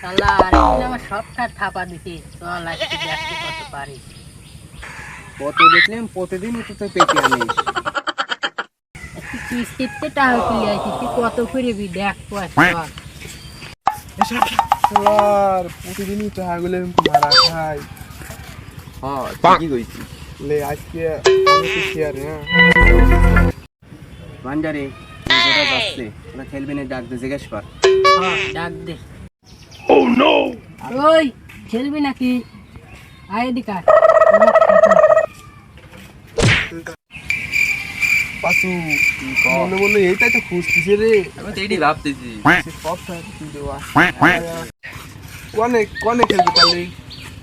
শালা আরেকদিন আমার সবটা থাপা দিতে চল আজকে দেখতে কত পারিস। কত দেখলাম প্রতিদিনই তো পেটে আনিস। একটু কিস্তিতে টাকা তুলে আসিস, তুই কত করে বি দেখ তো শালার প্রতিদিনই টাকাগুলো মারা খাই। হ্যাঁ ঠিকই কইছিস। লে আজকে আমি তো শেয়ার হ্যাঁ বান্ডারে ওরা যাচ্ছে, ওরা খেলবে না, ডাক দে জিজ্ঞেস কর। ডাক দে। ওই খেলবি নাকি? আয় এদিকে আয়। পাশু মনে মনে এইটাই তো খুঁজতেছে রে। আমি তো এটাই ভাবতেছি। সবটা দেওয়া কোনে কোনে খেলবে তাহলে?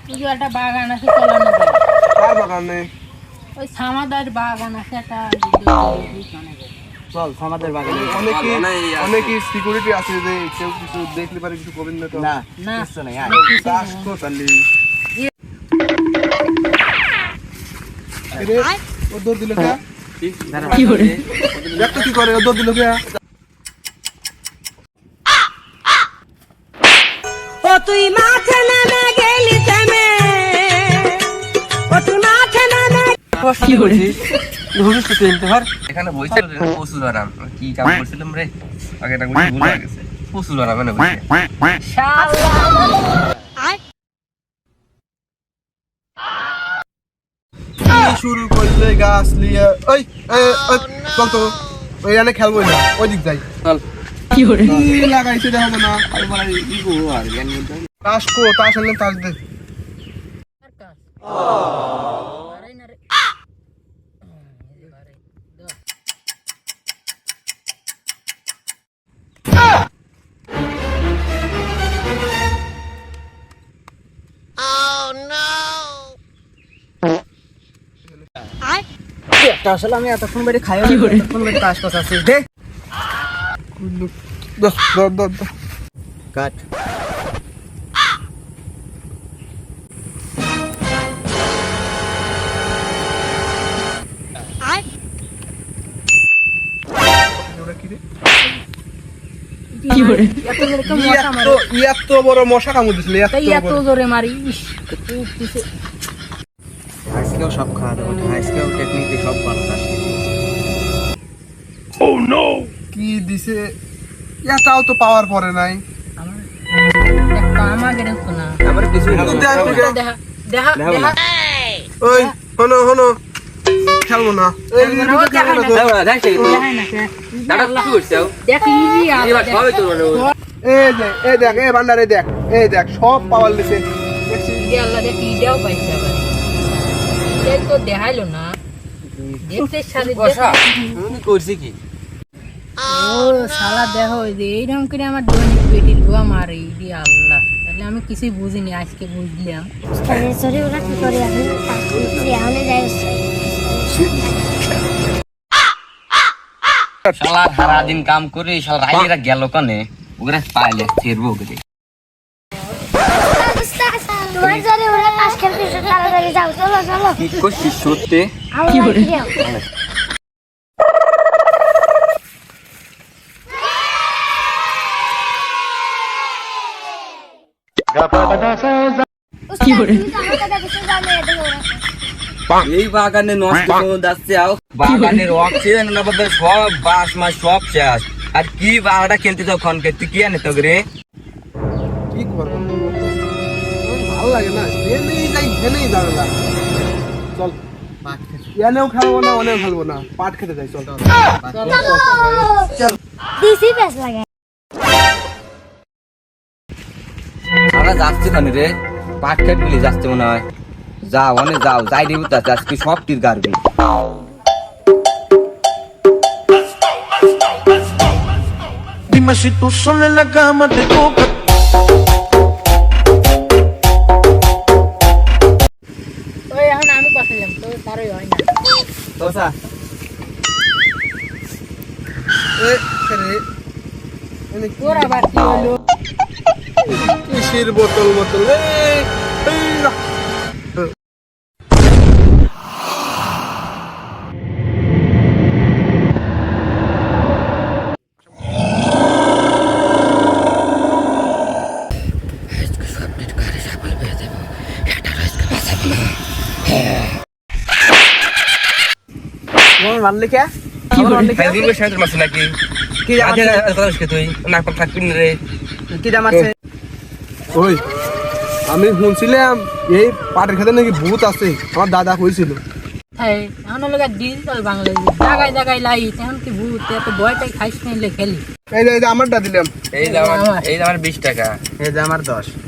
তুই যে একটা বাগান আছে চলানো যায়। কার বাগানে? ওই সামাদার বাগান আছে একটা। চল আমাদের বাগানে। অনেকে সিকিউরিটি আছে যে কেউ কিছু দেখলে পারে কিছু করবেন না তো? না না কিছু নাই। কাজ কর তাহলে। রে ও দৌড় দিল কে? কি করে? দেখ তো কি করে, ও দৌড় দিল কে? ও তুই মাঠে নেমে গেলি থেমে, ও তুই মাঠে নেমে কি করেছিস? ধরিস তো তেলতে ধর। এখানে বইছিল রে পশু ধরাম। কি কাম করছিলাম রে? আগে এটা বুঝি ভুল হয়ে গেছে। পশু ধরাম মানে বসে। কি শুরু করলে গাছ নিয়ে? ওই চল তো ওই এনে খেলবো না, ওই দিক যাই। চল। কি করে কি লাগাইছে দেখো না? আরে বড় ই গো আর জ্ঞান বলতে। তাস কো, তাস আনলে তাস দে। আসলে আমি এতক্ষণ বেড়ে খাই, এতক্ষণ বেড়ে কাজ করতে আসছিস দে। দশ দশ দশ দশ কাট। কি করে? এত জোরে কেউ মশা মারে? এত বড় মশা কামড় দিছিল, তাই এত জোরে মারি। ইস, আজকেও সব খাওয়া দাওয়া, আজকেও টেকনিক সব ভালো আসে। কি দিছে? এটাও তো পাওয়ার পরে নাই। আমাকে দেখো না। আমার কিছু দেখা দেখা দেখা। ওই হনো হনো খেলবো না। এই খেলবো না তো। দেখাই না কে? দেখ ইজি এই দেখ এই ভান্ডারে দেখ, এই দেখ সব পাওয়ার দিছে। আল্লাহ দেখ ইটাও পাইছে আবার। এই তো দেখাইলো না। দেখতে সাথে করছি কি? ও শালা দেখো এই যে এইরকম করে আমার দৈনিক পেটির গোয়া মারে ইডি আল্লাহ। তাহলে আমি কিছুই বুঝিনি, আজকে বুঝলাম। সরি ওরা কি করে আমি আমি যাই। শালা সারা দিন কাম করে শালা রাইরা গেল কানে ওরে পাইলে ফিরবো করে। তোমার জন্য ওরা তাস খেলতেছে, তাড়াতাড়ি যাও, চলো চলো। কি করছিস সত্যি? কি করে? কি করে? এই বাগানে নষ্ট করে যাচ্ছে, বাগানে রক ছিল না বাবা, সব বাস মাস সব শেষ। আর কি বাগাটা খেলতে তখন তুই কি আনে তো রে? কি করবো ভালো লাগে না, এনেই যাই এনেই যাবে না। চল এনেও খেলবো না, অনেও খেলবো না, পাট খেতে যাই। চল দিছি বেশ লাগে। আমরা যাচ্ছি কানে রে, পাট খেট বলি যাচ্ছে মনে হয়। যাও অনেক যাও, যাই দেবো তা আজকে সব তীর গাড়বি। Dime si tú sola en la cama te toca. ওই এখন আমি পাঠালাম তো তারই হয় না। তোসা এ রে এনে তোর আবার কি হলো? কিসের বোতল বোতল? এই না মারলি কে ফাইজিং করে শান্ত মাছ নাকি কি আজে কথা কে তুই না পাক থাকবি না রে কি মারছে ওই আমি শুনছিলাম এই পাটের খেতে নাকি ভূত আছে আমার দাদা কইছিল হ্যাঁ এখন লোক ডিজিটাল বাংলাদেশ জায়গায় জায়গায় লাইট এখন কি ভূত এত ভয়টাই খাইস নিলে খেলি এই যে আমারটা দিলাম এই যে আমার 20 টাকা এই যে আমার 10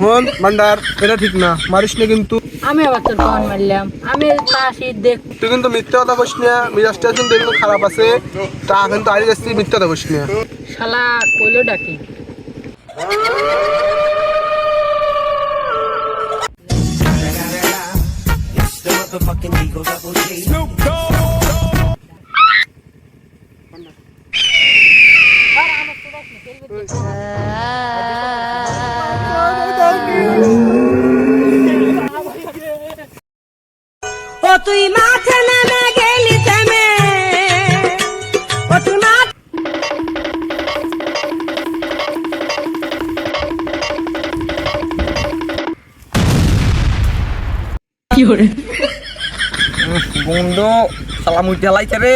ফোন ভান্ডার এটা ঠিক না মারিস না কিন্তু আমি আবার তোর ফোন মারলাম আমি পাশে দেখ তুই কিন্তু মিথ্যা কথা কইস না মিজাজটা কিন্তু একটু খারাপ আছে তা কিন্তু আড়ি যাচ্ছি মিথ্যা কথা কইস না শালা কইলো ডাকি ও তুই মাঠে নেমে গেলি থেমে ও তুই মাঠ বন্ধু সালা মুইতে লাইছে রে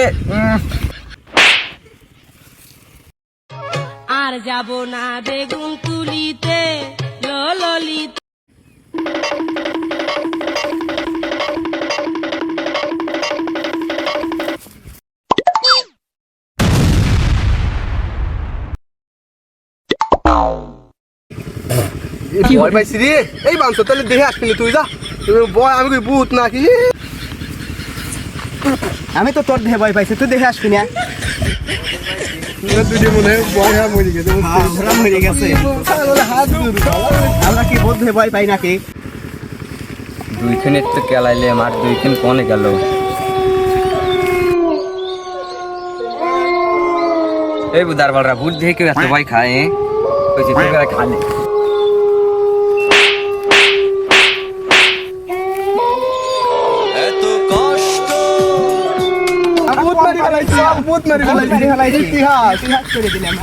আর যাব না বেগুন তুলিতে ললিতে ভয় পাইছি রে এই বাংশ তাহলে দেখে আসবি তুই যা বয় আমি কই ভূত নাকি আমি তো তোর দেহে ভয় পাইছি তুই দেখে আসবি না তুই মনে হয় বয় হ্যাঁ মরে গেছে ধরা মরে গেছে হাত দূর আমরা কি বোধ দেহে ভয় পাই নাকি দুইখানে তো কেলাইলে আমার দুইখান কোনে গেল এই বুদার বালরা ভূত দেখে কেউ এত ভয় খায় কইছি তুই করে খালে ভূত মারি ফেলাইছি ভূত মারি ফেলাইছি ইতিহাস করে দিলাম